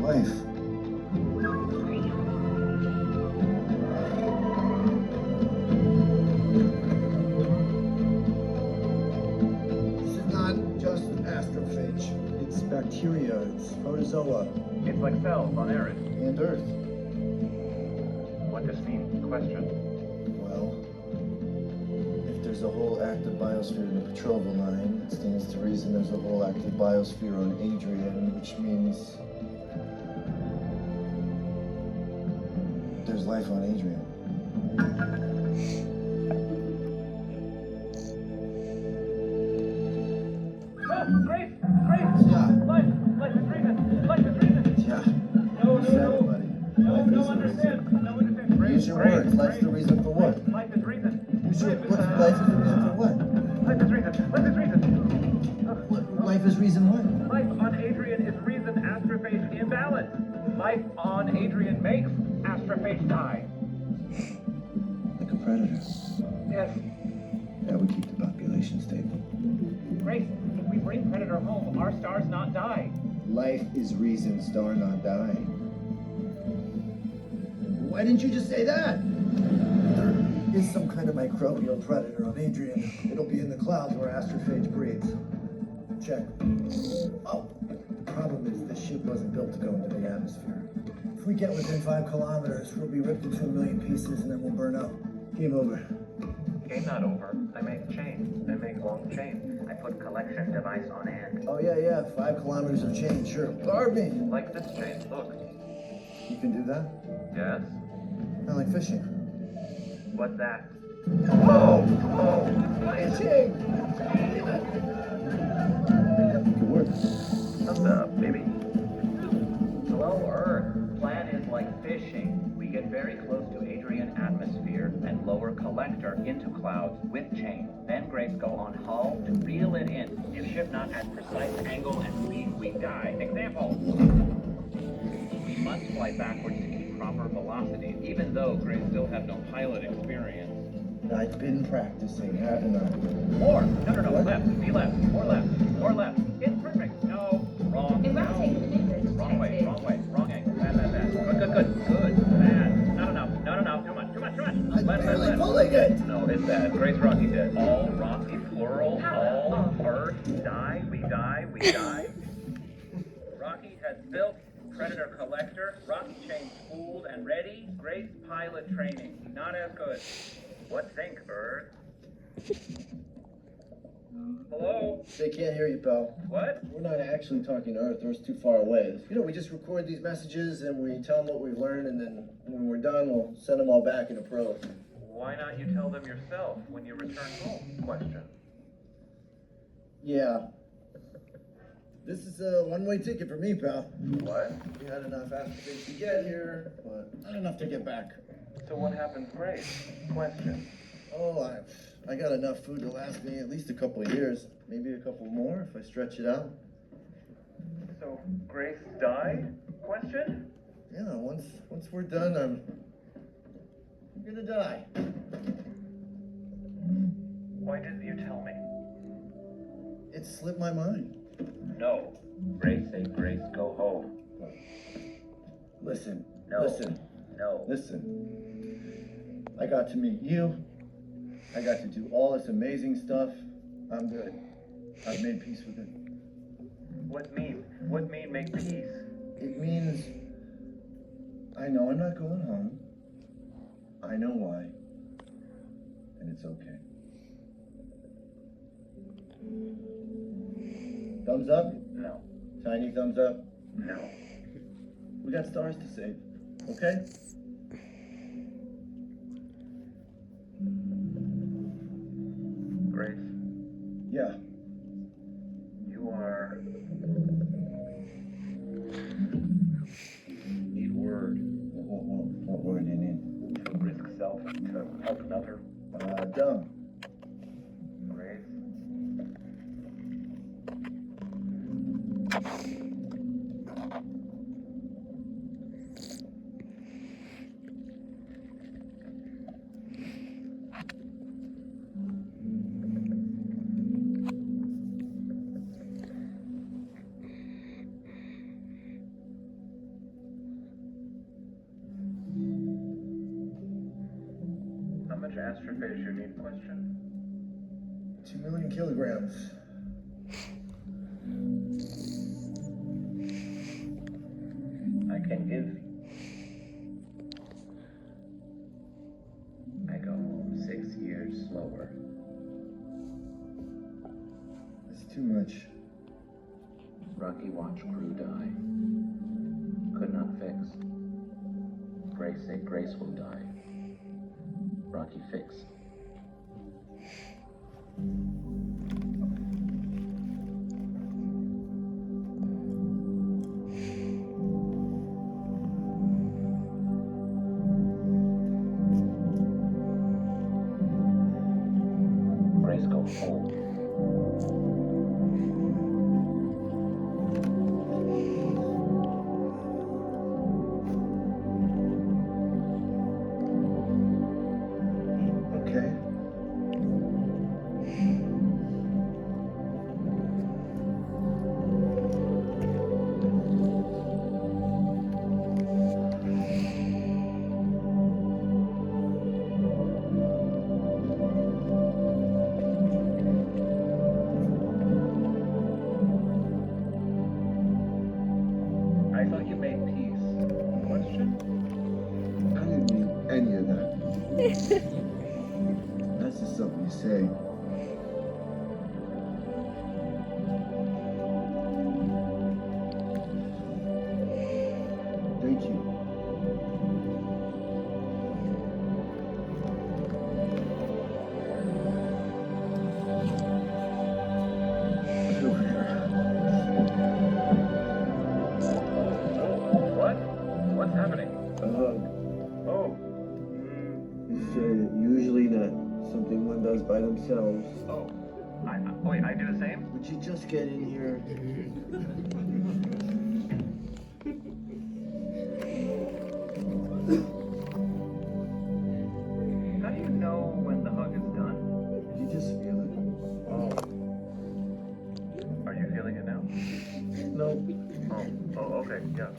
Life. This is not just astrophage. It's bacteria, it's protozoa. It's like cells on Eris. And Earth. What does mean? Question. Well, if there's a whole active biosphere in the Petroval line, it stands to reason there's a whole active biosphere on Adrian, which means there's life on Adrian. Oh, Grace! Grace! Yeah. Life is reason! Life is reason! Yeah. No, You said no, it, no. buddy. No, Life no, is the understand. reason. No, understand. Grace, Use your Grace, words. Life's Grace. the reason for what? Life is reason. Use your what's life is the reason for what? Life is reason. Life is reason. Life is reason what? Life on Adrian is reason astrophage imbalance. Life on Adrian makes astrophage die. Like a predator. Yes. That would keep the population stable. Grace, if we bring Predator home, our stars not die. Life is reason, star not die. Why didn't you just say that? There is some kind of microbial predator on Adrian. It'll be in the clouds where astrophage breeds. Check. Oh, the problem is this ship wasn't built to go into the atmosphere. If we get within 5 kilometers, we'll be ripped into a million pieces and then we'll burn up. Game over. Game not over. I make chain. I make long chain. I put collection device on end. Oh yeah, 5 kilometers of chain, sure. Guard me. Like this chain. Look. You can do that? Yes. I like fishing. What's that? Fishing! Good work. What's up, baby? Hello, Earth. Plan is like fishing. We get very close to Adrian atmosphere and lower collector into clouds with chain. Then Grace go on hull to reel it in. If ship not at precise angle and speed, we die. Example. We must fly backwards to keep proper velocity, even though Grace still have no pilot experience. I've been practicing, haven't I? More. No. What? Left. Be left. More left. More left. It's perfect. No. Wrong. It will take a minute. Wrong way. Wrong angle. Bad. Good. Bad. Not enough. No. Too much. I'm Left. barely pulling it! No, it's bad. Grace Rocky dead. All Rocky plural. All Earth die. We die. Rocky has built Predator collector. Rocky chain spooled and ready. Grace pilot training. Not as good. What think, Earth? Hello? They can't hear you, pal. What? We're not actually talking to Earth. Earth's too far away. You know, we just record these messages and we tell them what we've learned, and then when we're done, we'll send them all back in a pro. Why not you tell them yourself when you return home? Question. Yeah. This is a one-way ticket for me, pal. What? We had enough astrophage to get here, but not enough to get back. So what happens, Grace? Question. Oh, I got enough food to last me at least a couple of years. Maybe a couple more if I stretch it out. So Grace died? Question? Yeah, once we're done, I'm gonna die. Why didn't you tell me? It slipped my mind. No. Grace say Grace go home. Listen, No. listen, No. listen. I got to meet you. I got to do all this amazing stuff. I'm good. I've made peace with it. What mean? What mean make peace? It means I know I'm not going home. I know why. And it's okay. Thumbs up? No. Tiny thumbs up? No. We got stars to save. Okay? Grace, Yeah. you are... Need word. What word do you need? To risk self to help another. Dumb. Grace. astrophage you need? Question? 2 million kilograms. I can give. I go 6 years slower. That's too much. Rocky watch crew die. Could not fix. Grace say Grace will die. Rocky fix. Grace go home. Okay. I thought you made peace. Question? I didn't mean any of that. That's just something you say. Thank you. What? What's happening? Oh. You say usually not something one does by themselves. Oh. Wait, I do the same? Would you just get in here? How do you know when the hug is done? You just feel it. Oh. Are you feeling it now? No. Oh, okay, yeah.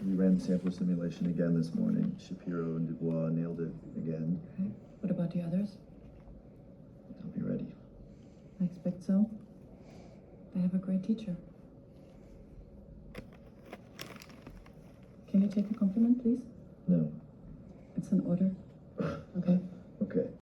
We ran the sample simulation again this morning. Shapiro and Dubois nailed it again. Okay. What about the others? They'll be ready. I expect so. I have a great teacher. Can you take a compliment, please? No. It's an order. Okay. Okay.